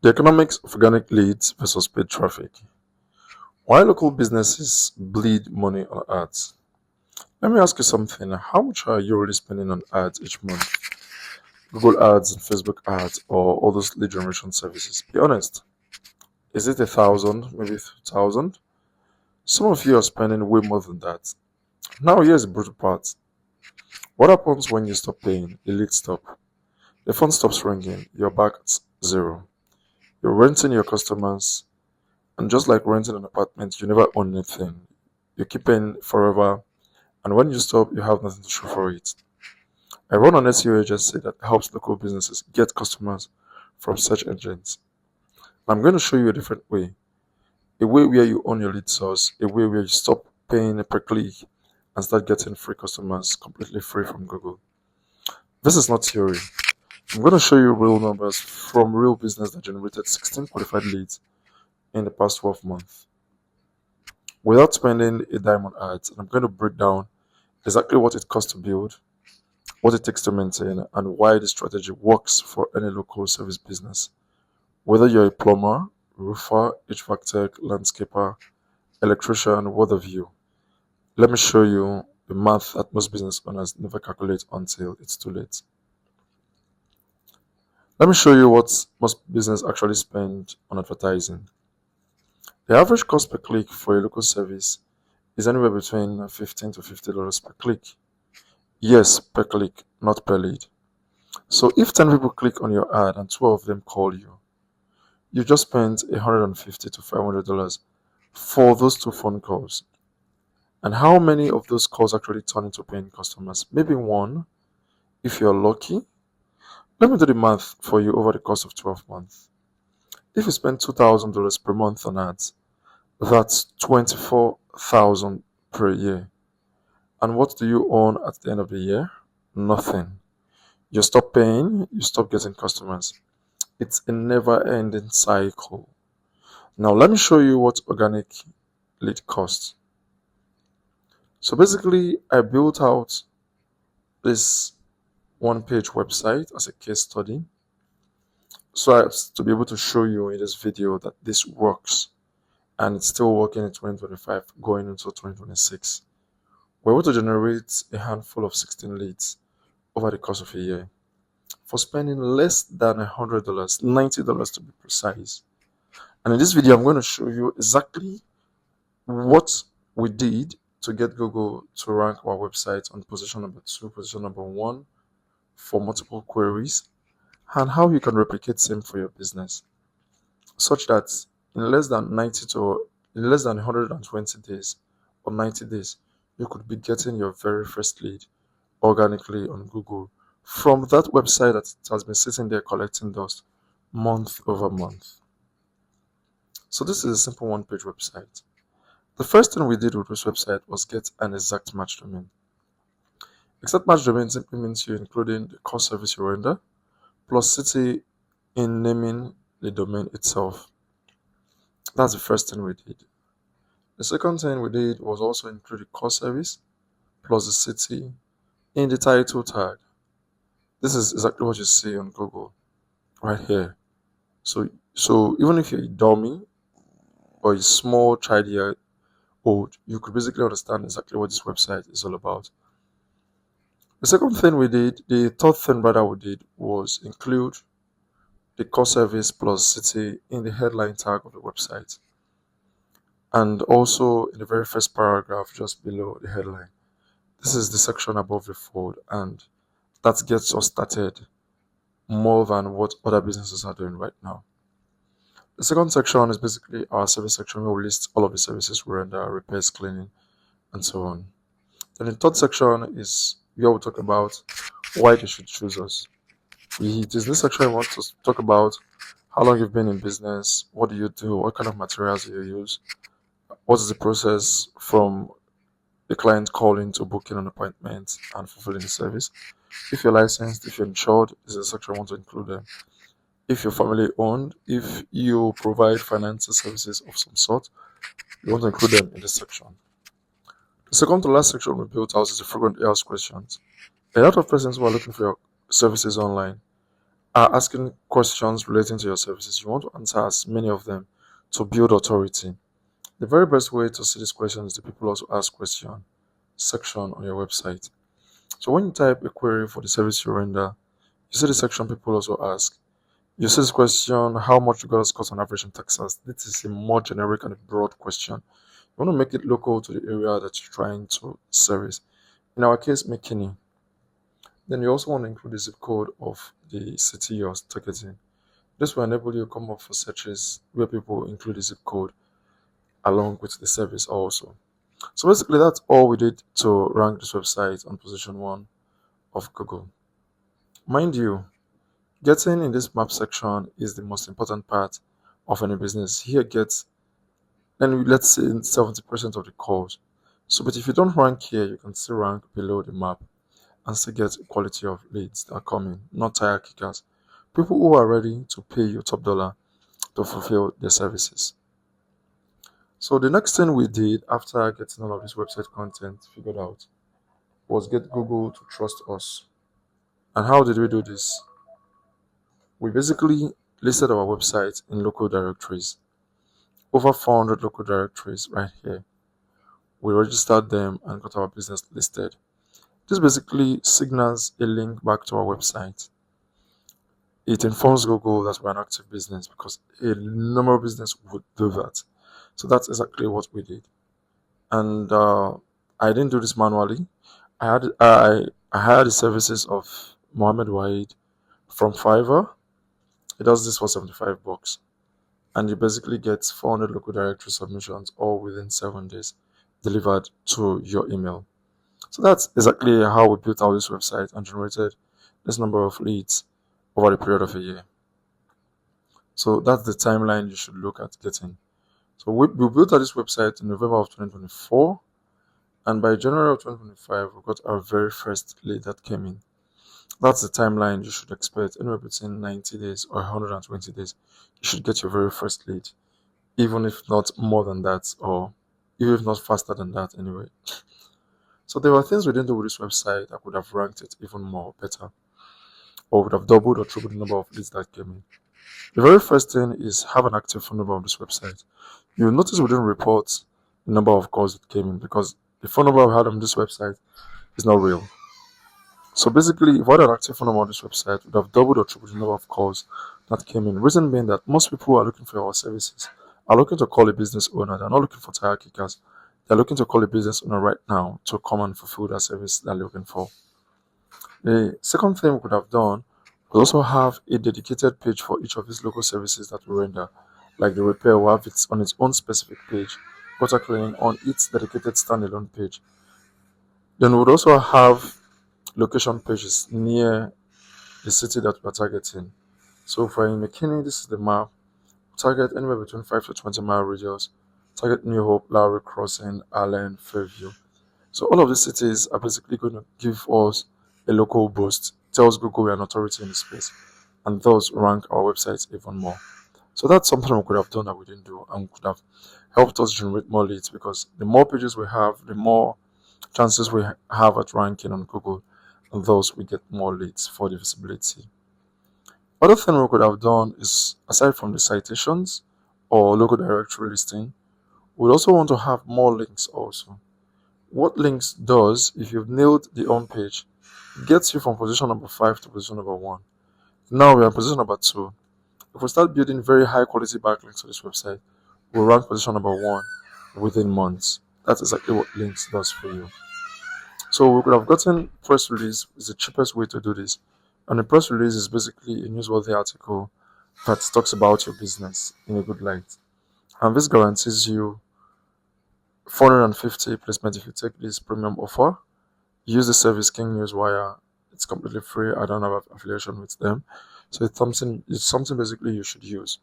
The economics of organic leads versus paid traffic. Why local businesses bleed money on ads? Let me ask you something. How much are you really spending on ads each month? Google ads and Facebook ads or all those lead generation services? Be honest. Is it 1,000, maybe 2,000? Some of you are spending way more than that. Now here's the brutal part. What happens when you stop paying? The leads stop. The phone stops ringing. You're back at zero. You're renting your customers, and just like renting an apartment, you never own anything. You keep paying forever, and when you stop, you have nothing to show for it. I run an SEO agency that helps local businesses get customers from search engines. I'm going to show you a different way. A way where you own your lead source, a way where you stop paying per click and start getting free customers completely free from Google. This is not theory. I'm going to show you real numbers from real business that generated 16 qualified leads in the past 12 months without spending a dime on ads. And I'm going to break down exactly what it costs to build, what it takes to maintain, and why this strategy works for any local service business. Whether you're a plumber, roofer, HVAC tech, landscaper, electrician, what have you. Let me show you the math that most business owners never calculate until it's too late. Let me show you what most businesses actually spend on advertising. The average cost per click for a local service is anywhere between $15 to $50 per click. Yes, per click, not per lead. So if 10 people click on your ad and 12 of them call you, you just spent $150 to $500 for those 2 phone calls. And how many of those calls actually turn into paying customers? Maybe 1, if you're lucky. Let me do the math for you over the course of 12 months. If you spend $2,000 per month on ads, that's $24,000 per year. And what do you own at the end of the year? Nothing. You stop paying, you stop getting customers. It's a never-ending cycle. Now let me show you what organic lead costs. So basically, I built out this one-page website as a case study so as to be able to show you in this video that this works, and it's still working in 2025 going into 2026. We're able to generate a handful of 16 leads over the course of a year for spending less than $100, $90 to be precise. And in this video, I'm going to show you exactly what we did to get Google to rank our website on position number 2, position number 1 for multiple queries, and how you can replicate same for your business, such that in less than 120 days or 90 days, you could be getting your very first lead organically on Google from that website that has been sitting there collecting dust month over month. So this is a simple one-page website. The first thing we did with this website was get an exact match domain. Exact match domain simply means you're including the core service you render plus city in naming the domain itself. That's the first thing we did. The second thing we did was also include the core service plus the city in the title tag. This is exactly what you see on Google right here. So even if you're a dummy or a small child year old, you could basically understand exactly what this website is all about. The second thing we did, the third thing rather we did, was include the core service plus city in the headline tag of the website, and also in the very first paragraph just below the headline. This is the section above the fold, and that gets us started more than what other businesses are doing right now. The second section is basically our service section, where we list all of the services we render, repairs, cleaning, and so on. Then the third section is where we talk about why they should choose us. It is this section I want to talk about how long you've been in business, what do you do, what kind of materials do you use, what is the process from the client calling to booking an appointment and fulfilling the service. If you're licensed, if you're insured, this is a section I want to include them. If you're family owned, if you provide financial services of some sort, you want to include them in this section. The second to last section we built out is the frequently asked questions. A lot of persons who are looking for your services online are asking questions relating to your services, you want to answer as many of them to build authority. The very best way to see this question is the people also ask question section on your website. So when you type a query for the service you render, you see the section people also ask. You see this question, how much you guys cost on average in Texas? This is a more generic and broad question. You want to make it local to the area that you're trying to service. In our case, McKinney. Then you also want to include the zip code of the city you're targeting. This will enable you to come up for searches where people include the zip code along with the service also. So basically, that's all we did to rank this website on position one of Google. Mind you, getting in this map section is the most important part of any business. Here gets, and let's say 70% of the calls. So, but if you don't rank here, you can still rank below the map and still get quality of leads that are coming, not tire kickers. People who are ready to pay you top dollar to fulfill their services. So the next thing we did after getting all of this website content figured out was get Google to trust us. And how did we do this? We basically listed our website in local directories, over 400 local directories right here. We registered them and got our business listed. This basically signals a link back to our website. It informs Google that we're an active business because a normal business would do that. So that's exactly what we did. And I didn't do this manually. I hired the services of Mohammed Waid from Fiverr. He does this for $75, and he basically gets 400 local directory submissions all within 7 days, delivered to your email. So that's exactly how we built out this website and generated this number of leads over the period of a year. So that's the timeline you should look at getting. So we built out this website in November of 2024, and by January of 2025, we got our very first lead that came in. That's the timeline you should expect, anywhere between 90 days or 120 days. You should get your very first lead, even if not more than that, or even if not faster than that, anyway. So there were things we didn't do with this website that could have ranked it even more better, or would have doubled or tripled the number of leads that came in. The very first thing is have an active phone number on this website. You'll notice we didn't report the number of calls that came in because the phone number we had on this website is not real. So basically, if I had an active phone number on this website, we'd have doubled or tripled the number of calls that came in. Reason being that most people who are looking for our services are looking to call a business owner. They're not looking for tire kickers. They're looking to call a business owner right now to come and fulfill that service they're looking for. The second thing we could have done was also have a dedicated page for each of these local services that we render. Like the repair will have it on its own specific page, gutter cleaning on its dedicated standalone page. Then we would also have location pages near the city that we're targeting. So for in McKinney, this is the map. Target anywhere between 5 to 20 mile radius. Target New Hope, Lowry Crossing, Allen, Fairview. So all of these cities are basically going to give us a local boost. Tells Google we're an authority in the space, and thus rank our websites even more. So that's something we could have done that we didn't do, and could have helped us generate more leads because the more pages we have, the more chances we have at ranking on Google, and thus we get more leads for the visibility. Other thing we could have done is, aside from the citations or local directory listing, we'd also want to have more links also. What links does, if you've nailed the home page, gets you from position number 5 to position number 1. Now we are position number 2. If we start building very high quality backlinks to this website, we'll rank position number 1 within months. That's exactly what links does for you. So we could have gotten press release is the cheapest way to do this. And the press release is basically a newsworthy article that talks about your business in a good light. And this guarantees you 450 placement if you take this premium offer. Use the service King Newswire. It's completely free. I don't have affiliation with them. So it's something basically you should use.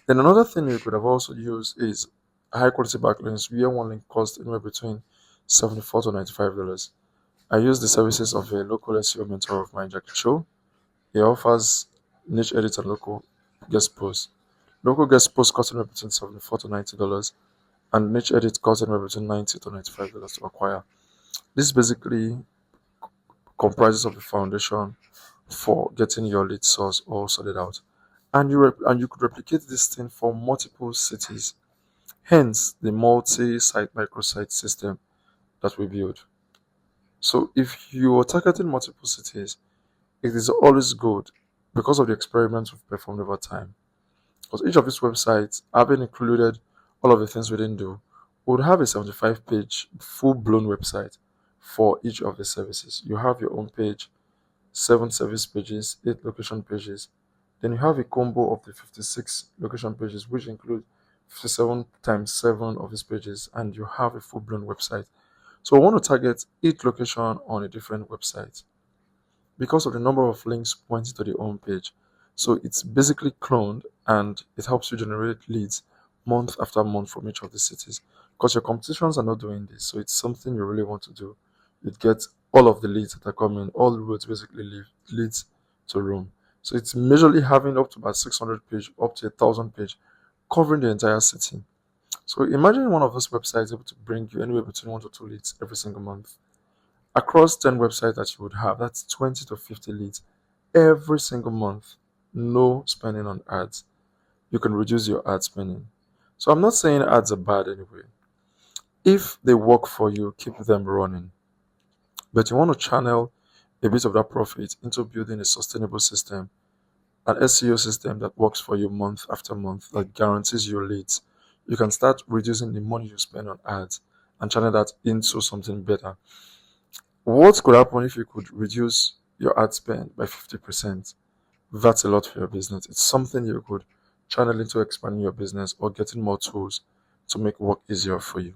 Then another thing you could have also used is high quality backlinks where one link costs anywhere between $74 to $95. I use the services of a local SEO mentor of mine, Jackie Cho. He offers niche edit and local guest posts. Local guest posts cost anywhere between $74 to $90, and niche edit costs anywhere between $90 to $95 to acquire. This basically comprises of the foundation for getting your lead source all sorted out. And you could replicate this thing for multiple cities. Hence the multi-site microsite system that we build. So if you are targeting multiple cities, it is always good because of the experiments we've performed over time. Because each of these websites, having included all of the things we didn't do, would have a 75-page full-blown website for each of the services. You have your own page, 7 service pages, 8 location pages. Then you have a combo of the 56 location pages, which include 57 times 7 of these pages, and you have a full-blown website. So I want to target each location on a different website because of the number of links pointing to the home page. So it's basically cloned and it helps you generate leads month after month from each of the cities because your competitions are not doing this. So it's something you really want to do. It gets all of the leads that are coming, all the roads basically leads to Rome. So it's majorly having up to about 600 page, up to 1,000 page, covering the entire city. So imagine one of those websites able to bring you anywhere between 1 to 2 leads every single month. Across 10 websites that you would have, that's 20 to 50 leads every single month. No spending on ads. You can reduce your ad spending. So I'm not saying ads are bad anyway. If they work for you, keep them running. But you want to channel a bit of that profit into building a sustainable system, an SEO system that works for you month after month, that guarantees your leads. You can start reducing the money you spend on ads and channel that into something better. What could happen if you could reduce your ad spend by 50%? That's a lot for your business. It's something you could channel into expanding your business or getting more tools to make work easier for you.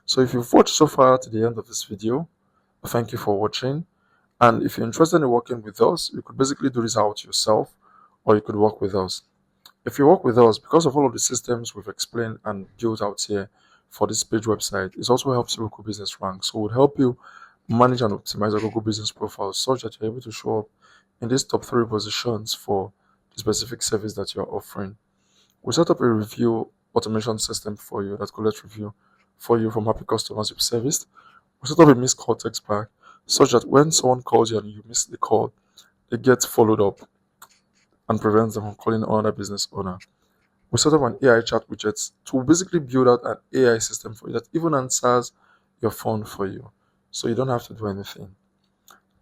So if you've watched so far to the end of this video, thank you for watching. And if you're interested in working with us, you could basically do this out yourself or you could work with us. If you work with us, because of all of the systems we've explained and built out here for this page website, it also helps your Google Business rank. So it would help you manage and optimize your Google Business profile such that you're able to show up in these top 3 positions for the specific service that you're offering. We set up a review automation system for you that collects review for you from happy customers you've serviced. We set up a missed call text back such that when someone calls you and you miss the call, they get followed up and prevents them from calling another business owner. We set up an AI chat widget to basically build out an AI system for you that even answers your phone for you. So you don't have to do anything.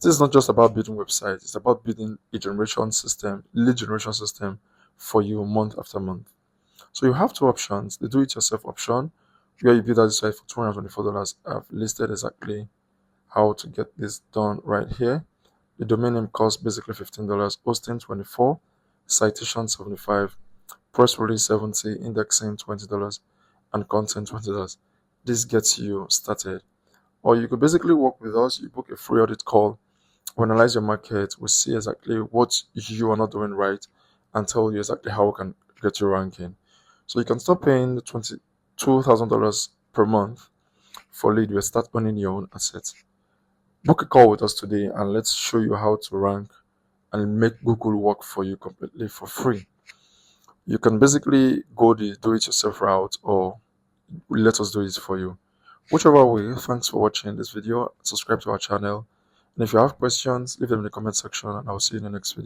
This is not just about building websites, it's about building a generation system, lead generation system for you month after month. So you have 2 options. The do-it-yourself option, where you build that site for $224. I've listed exactly how to get this done right here. The domain name costs basically $15, hosting $24, citation $75, press release $70, indexing $20, and content $20. This gets you started. Or you could basically work with us. You book a free audit call. We analyze your market. We see exactly what you are not doing right and tell you exactly how we can get you ranking. So you can stop paying $22,000 per month for lead. You start earning your own assets. Book a call with us today and let's show you how to rank and make Google work for you completely for free. You can basically go the do-it-yourself route or let us do it for you. Whichever way, thanks for watching this video. Subscribe to our channel. And if you have questions, leave them in the comment section and I'll see you in the next video.